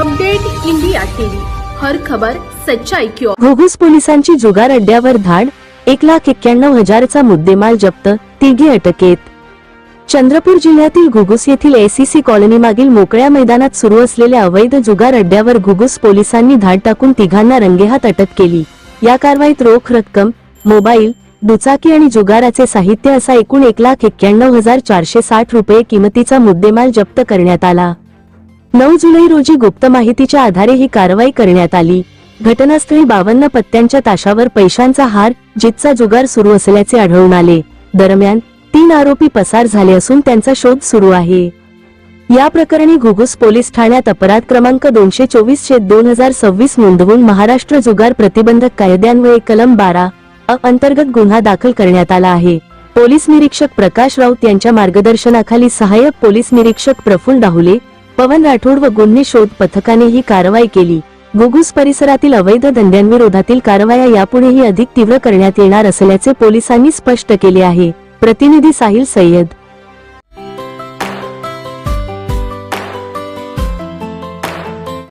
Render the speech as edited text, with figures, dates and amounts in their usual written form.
Update India TV, हर खबर सच्चाई की ओर। घुगुस पोलिसांची जुगार अड्ड्यावर धाड, 1,91,000चा मुद्देमाल जप्त, तिघे अटकेत। चंद्रपूर जिल्ह्यातील घुगुस येथील एसीसी कॉलनी मागील मोकळ्या मैदानात सुरू असलेल्या अवैध जुगार अड्ड्यावर घुगुस पोलिसांनी धाड टाकून तिघांना रंगेहात अटक केली। या कारवाईत रोख रक्कम, मोबाईल, दुचाकी आणि जुगाराचे साहित्य असा एकूण 1,91,460 रुपये किमतीचा मुद्देमाल जप्त करण्यात आला। 9 जुलै रोजी गुप्त माहितीच्या आधारे ही कारवाई करण्यात आली। घटनास्थळी 52 पत्त्यांच्या ताशावर पैशांचा हार, जितचा जुगार सुरू असल्याचे आढळून आले। दरम्यान 3 आरोपी पसार झाले असून त्यांचा शोध सुरू आहे। या प्रकरणी घुगुस पोलीस ठाण्यात अपराध क्रमांक 224/2026 नोंदवून महाराष्ट्र जुगार प्रतिबंधक कायद्यान्वये कलम 12 अंतर्गत गुन्हा दाखल करण्यात आला आहे। पोलीस निरीक्षक प्रकाश राऊत यांच्या मार्गदर्शनाखाली सहाय्यक पोलीस निरीक्षक प्रफुल्ल दाहुले, पवन राठोड व गुन्हे शोध पथकाने ही कारवाई केली। घुगुस परिसरातील अवैध धंद्यांविरोधातील कारवाया यापुढेही अधिक तीव्र करण्यात येणार असल्याचे पोलिसांनी स्पष्ट केले आहे। प्रतिनिधी साहिल सय्यद।